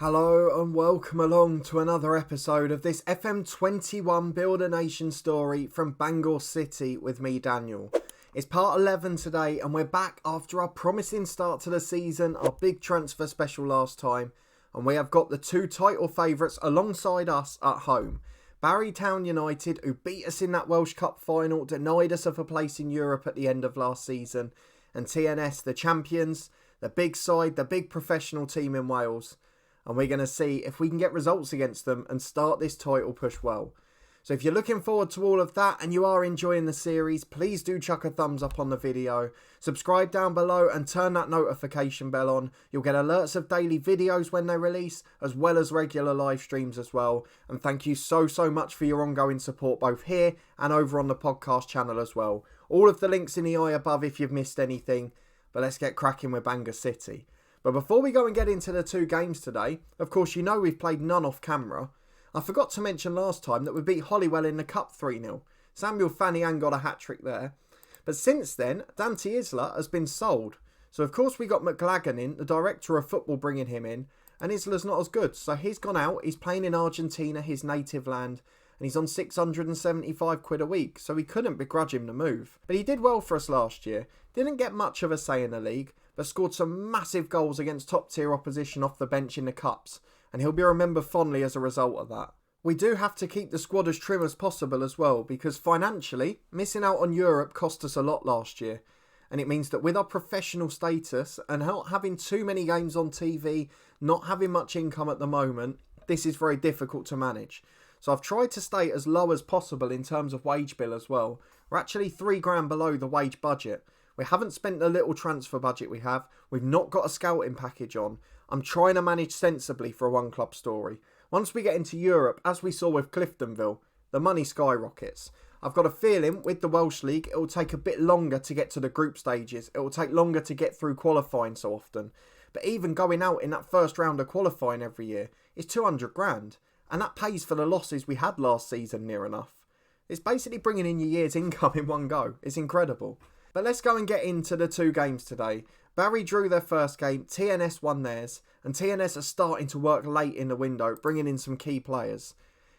Hello and welcome along to another episode of this FM21 Build a Nation story from Bangor City with me, Daniel. It's part 11 today and we're back after our promising start to the season, our big transfer special last time, and we have got the two title favourites alongside us at home. Barry Town United, who beat us in that Welsh Cup final, denied us of a place in Europe at the end of last season, and TNS, the champions, the big side, the big professional team in Wales. And we're going to see if we can get results against them and start this title push well. So if you're looking forward to all of that and you are enjoying the series, please do chuck a thumbs up on the video. Subscribe down below and turn that notification bell on. You'll get alerts of daily videos when they release, as well as regular live streams as well. And thank you so much for your ongoing support both here and over on the podcast channel as well. All of the links in the eye above if you've missed anything. But let's get cracking with Bangor City. But before we go and get into the two games today, of course you know we've played none off camera. I forgot to mention last time that we beat Holywell in the Cup 3-0. Samuel Fanian got a hat-trick there. But since then, Dante Isla has been sold. So of course we got McLagan in, the director of football, bringing him in. And Isla's not as good. So he's gone out, he's playing in Argentina, his native land. And he's on 675 quid a week. So we couldn't begrudge him the move. But he did well for us last year. Didn't get much of a say in the league, but scored some massive goals against top-tier opposition off the bench in the Cups, and he'll be remembered fondly as a result of that. We do have to keep the squad as trim as possible as well, because financially, missing out on Europe cost us a lot last year, and it means that with our professional status and not having too many games on TV, not having much income at the moment, this is very difficult to manage. So I've tried to stay as low as possible in terms of wage bill as well. We're actually £3,000 below the wage budget. We haven't spent the little transfer budget we have. We've not got a scouting package on. I'm trying to manage sensibly for a one-club story. Once we get into Europe, as we saw with Cliftonville, the money skyrockets. I've got a feeling with the Welsh League, it will take a bit longer to get to the group stages. It will take longer to get through qualifying so often. But even going out in that first round of qualifying every year is £200,000. And that pays for the losses we had last season near enough. It's basically bringing in your year's income in one go. It's incredible. But let's go and get into the two games today. Barry drew their first game, TNS won theirs, and TNS are starting to work late in the window, bringing in some key players.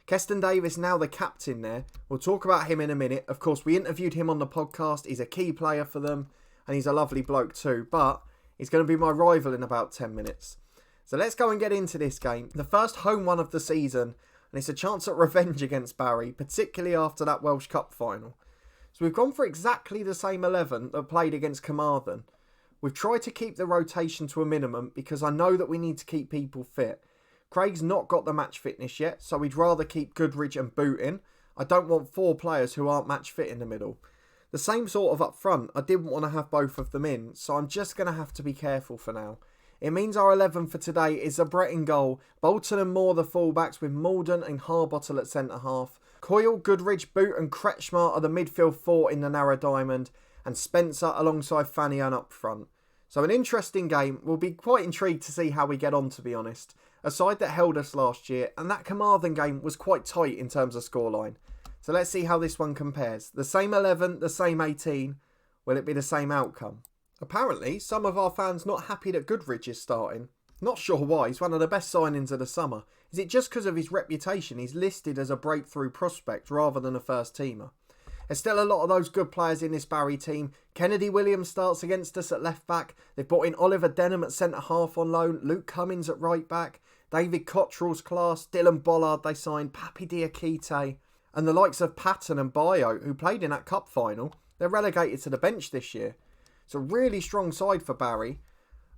Keston Davis, now the captain there. We'll talk about him in a minute. Of course, we interviewed him on the podcast. He's a key player for them, and he's a lovely bloke too. But he's going to be my rival in about 10 minutes. So let's go and get into this game. The first home one of the season, and it's a chance at revenge against Barry, particularly after that Welsh Cup final. So we've gone for exactly the same 11 that played against Carmarthen. We've tried to keep the rotation to a minimum because I know that we need to keep people fit. Craig's not got the match fitness yet, so we'd rather keep Goodridge and Boot in. I don't want 4 players who aren't match fit in the middle. The same sort of up front, I didn't want to have both of them in, so I'm just going to have to be careful for now. It means our 11 for today is a Brett in goal, Bolton and Moore the fullbacks with Malden and Harbottle at centre-half. Coyle, Goodridge, Boot and Kretschmar are the midfield 4 in the narrow diamond, and Spencer alongside Fanian up front. So an interesting game. We'll be quite intrigued to see how we get on, to be honest. A side that held us last year, and that Carmarthen game was quite tight in terms of scoreline. So let's see how this one compares. The same 11, the same 18. Will it be the same outcome? Apparently, some of our fans not happy that Goodridge is starting. Not sure why, he's one of the best signings of the summer. Is it just because of his reputation he's listed as a breakthrough prospect rather than a first teamer? There's still a lot of those good players in this Barry team. Kennedy Williams starts against us at left back. They've brought in Oliver Denham at centre half on loan. Luke Cummins at right back. David Cottrell's class. Dylan Bollard they signed. Papi Diakite. And the likes of Patton and Bio, who played in that cup final, they're relegated to the bench this year. It's a really strong side for Barry.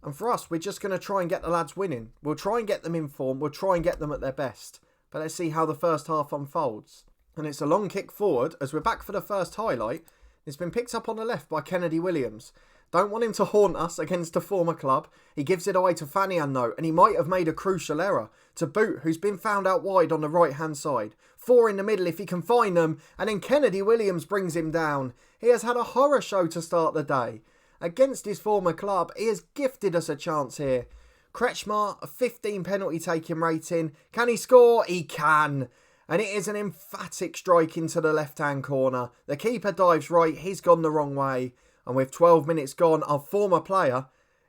And for us, we're just going to try and get the lads winning. We'll try and get them in form. We'll try and get them at their best. But let's see how the first half unfolds. And it's a long kick forward as we're back for the first highlight. It's been picked up on the left by Kennedy Williams. Don't want him to haunt us against a former club. He gives it away to Fanian though, and he might have made a crucial error. To Boot, who's been found out wide on the right hand side. 4 in the middle if he can find them, and then Kennedy Williams brings him down. He has had a horror show to start the day. Against his former club, he has gifted us a chance here. Kretschmar, a 15 penalty taking rating. Can he score? He can. And it is an emphatic strike into the left-hand corner. The keeper dives right, he's gone the wrong way. And with 12 minutes gone, our former player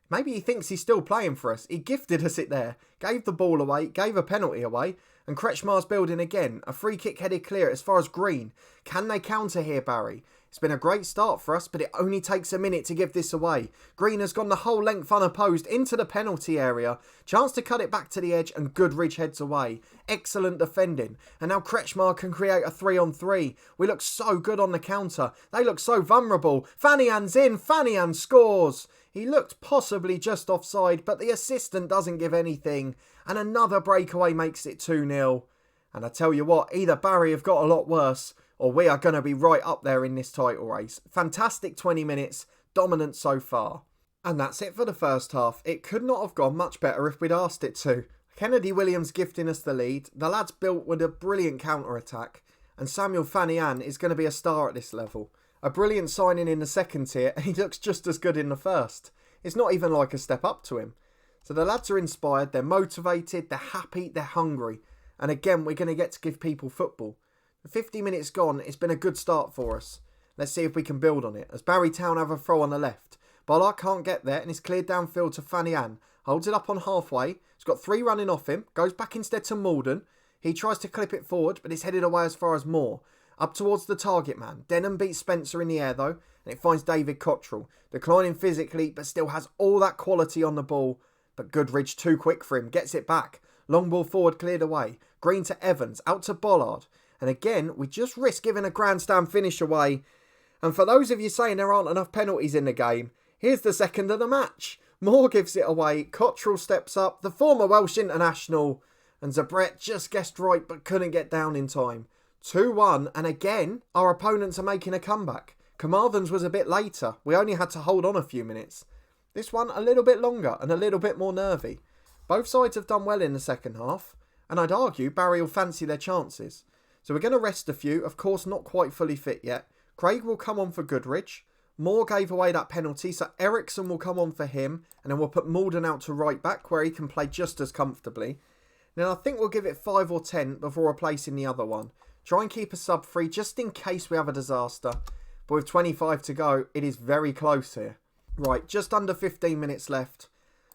Maybe he thinks he's still playing for us. He gifted us it there, gave the ball away, gave a penalty away, and Kretschmar's building again. A free kick headed clear as far as Green. Can they counter here, Barry? It's been a great start for us, but it only takes a minute to give this away. Green has gone the whole length unopposed into the penalty area. Chance to cut it back to the edge, and Goodridge heads away. Excellent defending. And now Kretschmar can create a 3-on-3. We look so good on the counter. They look so vulnerable. Fanian's in. Fanian scores. He looked possibly just offside, but the assistant doesn't give anything. And another breakaway makes it 2-0. And I tell you what, either Barry have got a lot worse, or we are going to be right up there in this title race. Fantastic 20 minutes, dominant so far. And that's it for the first half. It could not have gone much better if we'd asked it to. Kennedy Williams gifting us the lead. The lads built with a brilliant counter-attack. And Samuel Fanian is going to be a star at this level. A brilliant signing in the second tier, and he looks just as good in the first. It's not even like a step up to him. So the lads are inspired, they're motivated, they're happy, they're hungry. And again, we're going to get to give people football. 50 minutes gone, it's been a good start for us. Let's see if we can build on it. As Barry Town have a throw on the left. Bollard can't get there and it's cleared downfield to Fanian. Holds it up on halfway. He's got 3 running off him. Goes back instead to Malden. He tries to clip it forward, but it's headed away as far as Moore. Up towards the target man. Denham beats Spencer in the air though, and it finds David Cottrell. Declining physically, but still has all that quality on the ball. But Goodridge too quick for him. Gets it back. Long ball forward cleared away. Green to Evans. Out to Bollard. And again, we just risk giving a grandstand finish away. And for those of you saying there aren't enough penalties in the game, here's the second of the match. Moore gives it away. Cottrell steps up. The former Welsh international. And Zabret just guessed right but couldn't get down in time. 2-1. And again, our opponents are making a comeback. Carmarthen's was a bit later. We only had to hold on a few minutes. This one a little bit longer and a little bit more nervy. Both sides have done well in the second half. And I'd argue Barry will fancy their chances. So we're going to rest a few, of course not quite fully fit yet. Craig will come on for Goodridge. Moore gave away that penalty, so Ericsson will come on for him. And then we'll put Malden out to right back where he can play just as comfortably. Now I think we'll give it 5 or 10 before replacing the other one. Try and keep a sub free just in case we have a disaster. But with 25 to go, it is very close here. Right, just under 15 minutes left.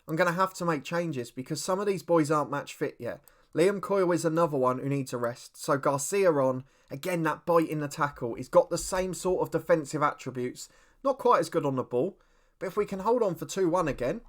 I'm going to have to make changes because some of these boys aren't match fit yet. Liam Coyle is another one who needs a rest. So Garcia on. Again, that bite in the tackle. He's got the same sort of defensive attributes. Not quite as good on the ball. But if we can hold on for 2-1 again,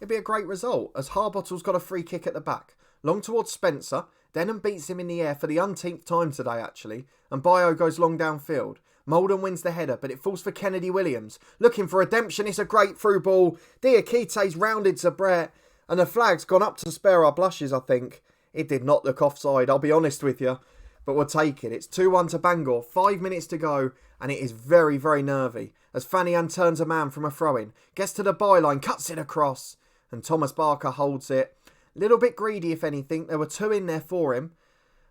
it'd be a great result. As Harbottle's got a free kick at the back. Long towards Spencer. Denham beats him in the air for the umpteenth time today, actually. And Bio goes long downfield. Malden wins the header, but it falls for Kennedy Williams. Looking for redemption. It's a great through ball. Diakite's rounded Zabret. And the flag's gone up to spare our blushes, I think. It did not look offside, I'll be honest with you. But we'll take it. It's 2-1 to Bangor. 5 minutes to go. And it is very, very nervy. As Fanian turns a man from a throw-in. Gets to the byline. Cuts it across. And Thomas Barker holds it. Little bit greedy, if anything. There were 2 in there for him.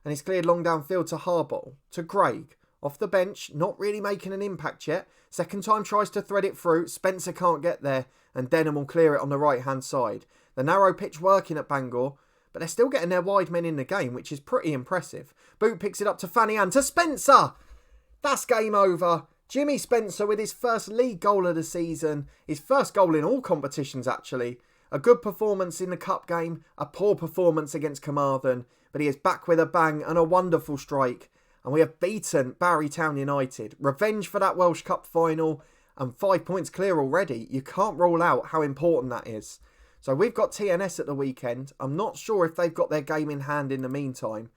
And he's cleared long downfield to Harbottle. To Craig. Off the bench. Not really making an impact yet. Second time tries to thread it through. Spencer can't get there. And Denham will clear it on the right-hand side. The narrow pitch working at Bangor. But they're still getting their wide men in the game, which is pretty impressive. Boot picks it up to Fanian, to Spencer! That's game over. Jimmy Spencer with his first league goal of the season. His first goal in all competitions, actually. A good performance in the cup game. A poor performance against Carmarthen. But he is back with a bang and a wonderful strike. And we have beaten Barry Town United. Revenge for that Welsh Cup final. And 5 points clear already. You can't rule out how important that is. So we've got TNS at the weekend. I'm not sure if they've got their game in hand in the meantime.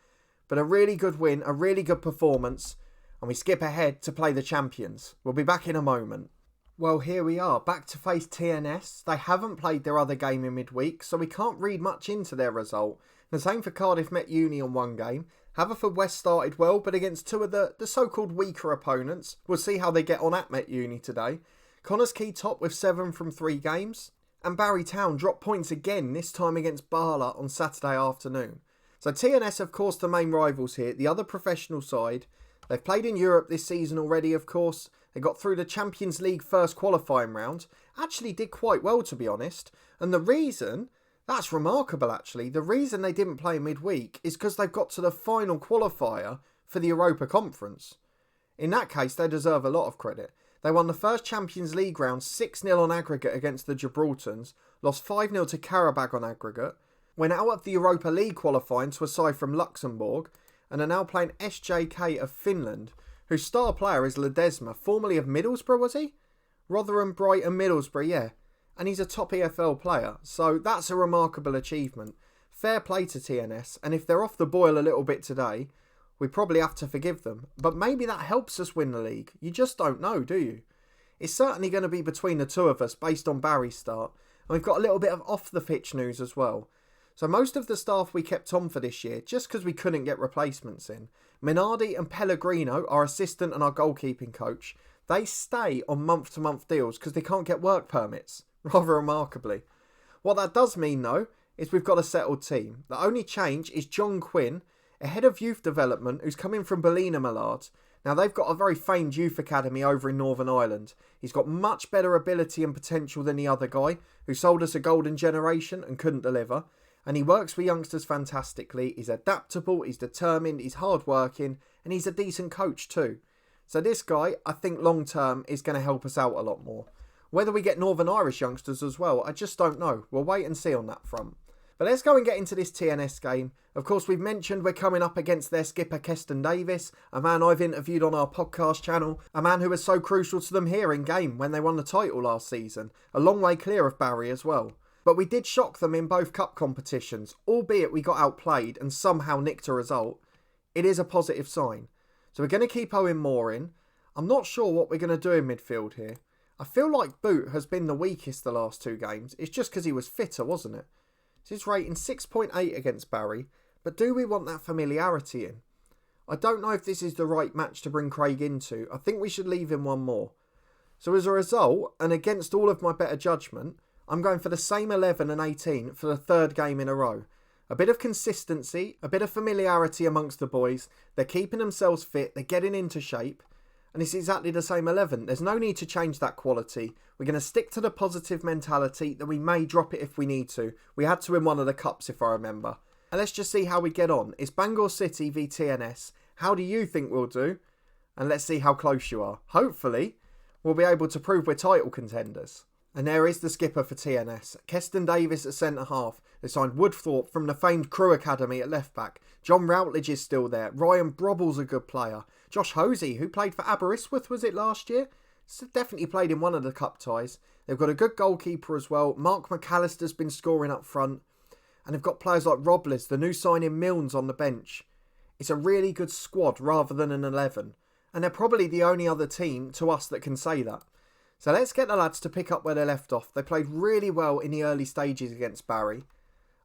But a really good win, a really good performance. And we skip ahead to play the champions. We'll be back in a moment. Well, here we are, back to face TNS. They haven't played their other game in midweek, so we can't read much into their result. The same for Cardiff Met Uni on one game. Haverfordwest started well, but against 2 of the so-called weaker opponents. We'll see how they get on at Met Uni today. Connors Key top with 7 from 3 games. And Barry Town dropped points again, this time against Bala on Saturday afternoon. So TNS, of course, the main rivals here, the other professional side. They've played in Europe this season already, of course. They got through the Champions League first qualifying round. Actually did quite well, to be honest. And the reason, that's remarkable actually, the reason they didn't play midweek is because they've got to the final qualifier for the Europa Conference. In that case, they deserve a lot of credit. They won the first Champions League round 6-0 on aggregate against the Gibraltars, lost 5-0 to Karabag on aggregate, went out of the Europa League qualifying to a side from Luxembourg, and are now playing SJK of Finland, whose star player is Ledesma, formerly of Middlesbrough, was he? Rotherham, Brighton, Middlesbrough, yeah. And he's a top EFL player, so that's a remarkable achievement. Fair play to TNS, and if they're off the boil a little bit today, we probably have to forgive them. But maybe that helps us win the league. You just don't know, do you? It's certainly going to be between the two of us based on Barry's start, and we've got a little bit of off-the-pitch news as well. So most of the staff we kept on for this year, just because we couldn't get replacements in. Minardi and Pellegrino, our assistant and our goalkeeping coach, they stay on month-to-month deals because they can't get work permits, rather remarkably. What that does mean, though, is we've got a settled team. The only change is John Quinn, a head of youth development who's coming from Ballina Millard. Now, they've got a very famed youth academy over in Northern Ireland. He's got much better ability and potential than the other guy, who sold us a golden generation and couldn't deliver. And he works with youngsters fantastically. He's adaptable, he's determined, he's hard-working, and he's a decent coach too. So this guy, I think long-term, is going to help us out a lot more. Whether we get Northern Irish youngsters as well, I just don't know. We'll wait and see on that front. But let's go and get into this TNS game. Of course, we've mentioned we're coming up against their skipper, Keston Davis, a man I've interviewed on our podcast channel, a man who was so crucial to them here in game when they won the title last season, a long way clear of Barry as well. But we did shock them in both cup competitions, albeit we got outplayed and somehow nicked a result. It is a positive sign. So we're going to keep Owen Moore in. I'm not sure what we're going to do in midfield here. I feel like Boot has been the weakest the last two games. It's just because he was fitter, wasn't it? His rating 6.8 against Barry, but do we want that familiarity in? I don't know if this is the right match to bring Craig into. I think we should leave him one more. So as a result, and against all of my better judgment, I'm going for the same 11 and 18 for the third game in a row. A bit of consistency, a bit of familiarity amongst the boys. They're keeping themselves fit, they're getting into shape. And it's exactly the same 11. There's no need to change that quality. We're going to stick to the positive mentality that we may drop it if we need to. We had to win one of the cups if I remember. And let's just see how we get on. It's Bangor City v TNS. How do you think we'll do? And let's see how close you are. Hopefully, we'll be able to prove we're title contenders. And there is the skipper for TNS. Keston Davis at centre-half. They signed Woodthorpe from the famed Crew Academy at left-back. John Routledge is still there. Ryan Brobble's a good player. Josh Hosey, who played for Aberystwyth, was it last year? So definitely played in one of the cup ties. They've got a good goalkeeper as well. Mark McAllister's been scoring up front. And they've got players like Robles, the new signing Milnes on the bench. It's a really good squad rather than an 11. And they're probably the only other team to us that can say that. So let's get the lads to pick up where they left off. They played really well in the early stages against Barry.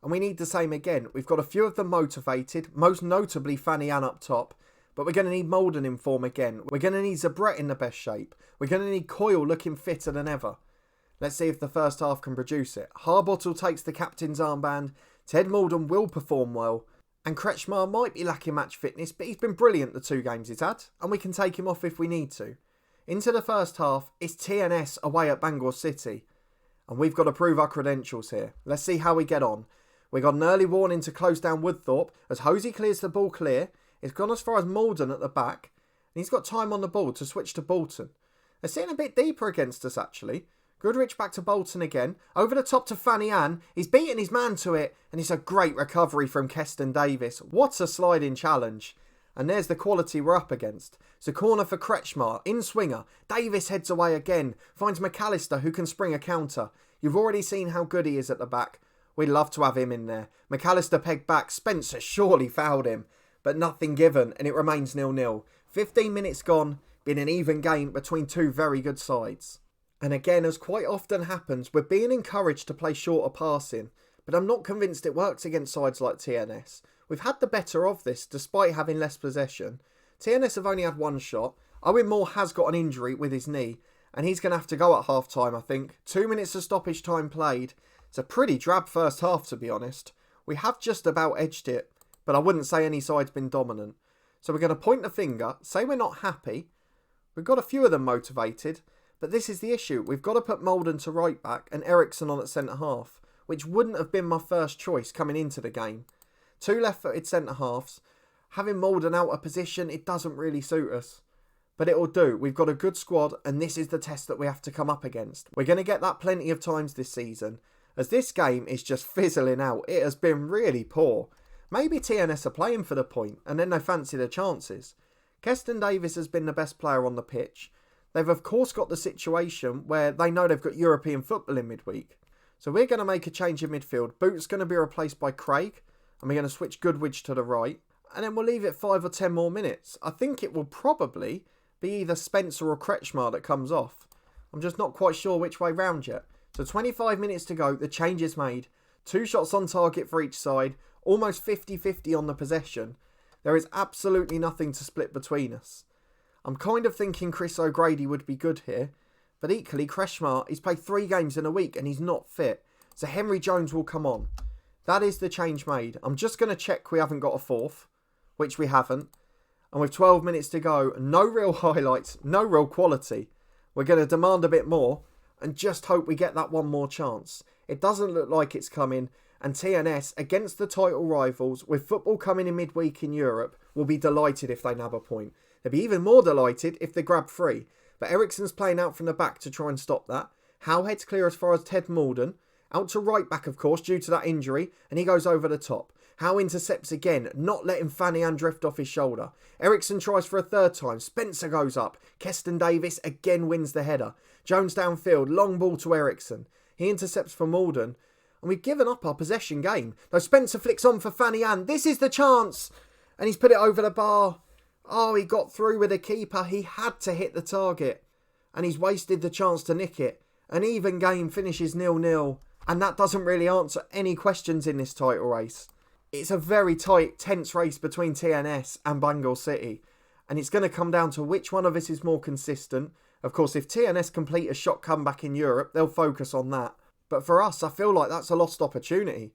And we need the same again. We've got a few of them motivated, most notably Fanny Ann up top. But we're going to need Molden in form again. We're going to need Zabret in the best shape. We're going to need Coyle looking fitter than ever. Let's see if the first half can produce it. Harbottle takes the captain's armband. Ted Molden will perform well. And Kretschmar might be lacking match fitness, but he's been brilliant the two games he's had. And we can take him off if we need to. Into the first half, it's TNS away at Bangor City. And we've got to prove our credentials here. Let's see how we get on. We got an early warning to close down Woodthorpe as Hosey clears the ball clear. It's gone as far as Molden at the back. And he's got time on the ball to switch to Bolton. They're sitting a bit deeper against us actually. Goodrich back to Bolton again. Over the top to Fanny Ann. He's beating his man to it. And it's a great recovery from Keston Davis. What a sliding challenge. And there's the quality we're up against. It's a corner for Kretschmar. In swinger. Davis heads away again. Finds McAllister who can spring a counter. You've already seen how good he is at the back. We'd love to have him in there. McAllister pegged back. Spencer surely fouled him. But nothing given and it remains 0-0. 15 minutes gone. Been an even game between two very good sides. And again, as quite often happens, we're being encouraged to play shorter passing. But I'm not convinced it works against sides like TNS. We've had the better of this despite having less possession. TNS have only had one shot. Owen Moore has got an injury with his knee. And he's going to have to go at half time, I think. 2 minutes of stoppage time played. It's a pretty drab first half, to be honest. We have just about edged it. But I wouldn't say any side's been dominant. So we're going to point the finger, say we're not happy. We've got a few of them motivated. But this is the issue. We've got to put Molden to right back and Eriksson on at centre half. Which wouldn't have been my first choice coming into the game. Two left-footed centre halves. Having Molden out of position, it doesn't really suit us. But it'll do. We've got a good squad, and this is the test that we have to come up against. We're going to get that plenty of times this season, as this game is just fizzling out. It has been really poor. Maybe TNS are playing for the point, and then they fancy their chances. Keston Davis has been the best player on the pitch. They've of course got the situation where they know they've got European football in midweek. So we're going to make a change in midfield. Boot's going to be replaced by Craig, and we're going to switch Goodwich to the right. And then we'll leave it 5 or 10 more minutes. I think it will probably be either Spencer or Kretschmar that comes off. I'm just not quite sure which way round yet. So 25 minutes to go, the change is made. 2 shots on target for each side, almost 50-50 on the possession. There is absolutely nothing to split between us. I'm kind of thinking Chris O'Grady would be good here, but equally Kretschmar, he's played 3 games in a week and he's not fit. So Henry Jones will come on. That is the change made. I'm just going to check we haven't got a fourth, which we haven't. And with 12 minutes to go, no real highlights, no real quality. We're going to demand a bit more and just hope we get that one more chance. It doesn't look like it's coming, and TNS, against the title rivals, with football coming in midweek in Europe, will be delighted if they nab a point. They'll be even more delighted if they grab 3. But Eriksson's playing out from the back to try and stop that. Howe heads clear as far as Ted Malden. Out to right back, of course, due to that injury, and he goes over the top. Howe intercepts again, not letting Fanian drift off his shoulder. Eriksson tries for a 3rd time. Spencer goes up. Keston Davis again wins the header. Jones downfield, long ball to Eriksson. He intercepts for Malden. And we've given up our possession game. Though Spencer flicks on for Fanian. This is the chance! And he's put it over the bar. Oh, he got through with the keeper. He had to hit the target. And he's wasted the chance to nick it. An even game finishes 0-0. And that doesn't really answer any questions in this title race. It's a very tight, tense race between TNS and Bangor City. And it's going to come down to which one of us is more consistent. Of course, if TNS complete a shot comeback in Europe, they'll focus on that. But for us, I feel like that's a lost opportunity.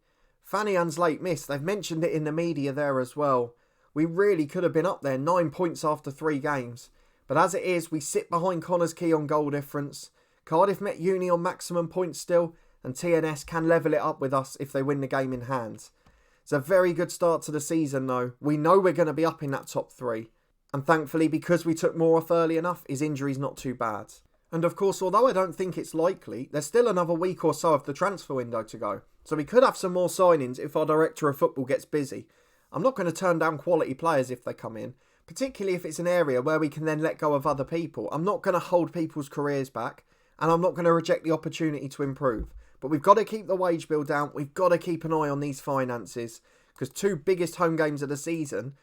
Fanian's late miss, they've mentioned it in the media there as well. We really could have been up there 9 points after 3 games. But as it is, we sit behind Connors Key on goal difference. Cardiff met Uni on maximum points still, and TNS can level it up with us if they win the game in hand. It's a very good start to the season though. We know we're going to be up in that top 3. And thankfully, because we took more off early enough, his injury's not too bad. And of course, although I don't think it's likely, there's still another week or so of the transfer window to go. So we could have some more signings if our director of football gets busy. I'm not going to turn down quality players if they come in, particularly if it's an area where we can then let go of other people. I'm not going to hold people's careers back, and I'm not going to reject the opportunity to improve. But we've got to keep the wage bill down. We've got to keep an eye on these finances, because 2 biggest home games of the season,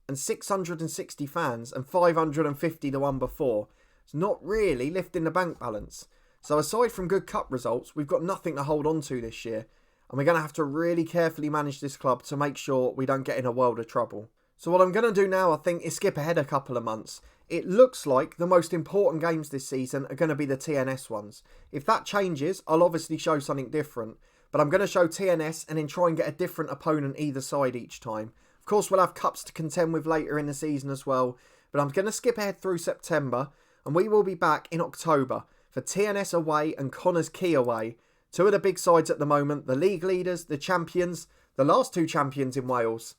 and 660 fans, and 550 the one before, it's not really lifting the bank balance. So aside from good cup results, we've got nothing to hold on to this year. And we're going to have to really carefully manage this club to make sure we don't get in a world of trouble. So what I'm going to do now, I think, is skip ahead a couple of months. It looks like the most important games this season are going to be the TNS ones. If that changes, I'll obviously show something different. But I'm going to show TNS and then try and get a different opponent either side each time. Of course, we'll have cups to contend with later in the season as well. But I'm going to skip ahead through September. And we will be back in October for TNS away and Connors Key away. 2 of the big sides at the moment, the league leaders, the champions, the last 2 champions in Wales.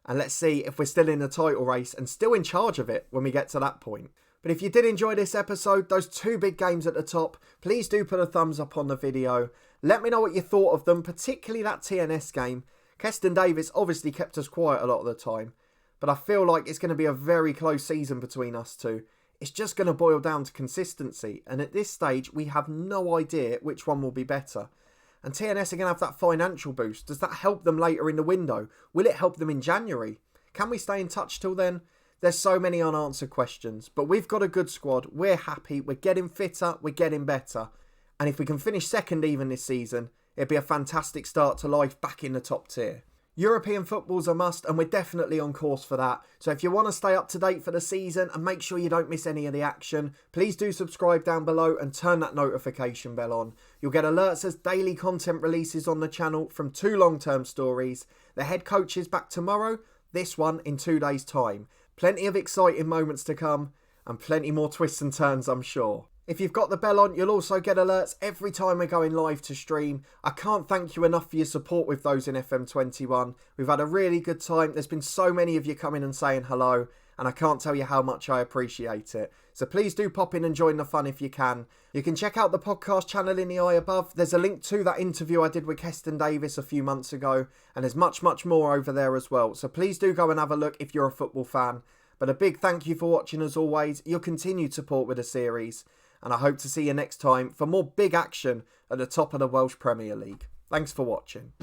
And let's see if we're still in the title race and still in charge of it when we get to that point. But if you did enjoy this episode, those 2 big games at the top, please do put a thumbs up on the video. Let me know what you thought of them, particularly that TNS game. Keston Davis obviously kept us quiet a lot of the time. But I feel like it's going to be a very close season between us 2. It's just going to boil down to consistency, and at this stage we have no idea which one will be better. And TNS are going to have that financial boost. Does that help them later in the window? Will it help them in January? Can we stay in touch till then? There's so many unanswered questions, but we've got a good squad. We're happy, we're getting fitter, we're getting better. And if we can finish second even this season, it'd be a fantastic start to life back in the top tier. European football's a must, and we're definitely on course for that. So if you want to stay up to date for the season and make sure you don't miss any of the action, please do subscribe down below and turn that notification bell on. You'll get alerts as daily content releases on the channel from 2 long-term stories. The head coach is back tomorrow, this one in 2 days' time. Plenty of exciting moments to come, and plenty more twists and turns, I'm sure. If you've got the bell on, you'll also get alerts every time we're going live to stream. I can't thank you enough for your support with those in FM21. We've had a really good time. There's been so many of you coming and saying hello, and I can't tell you how much I appreciate it. So please do pop in and join the fun if you can. You can check out the podcast channel in the eye above. There's a link to that interview I did with Keston Davis a few months ago, and there's much more over there as well. So please do go and have a look if you're a football fan. But a big thank you for watching as always, your continued support with the series, and I hope to see you next time for more big action at the top of the Welsh Premier League. Thanks for watching.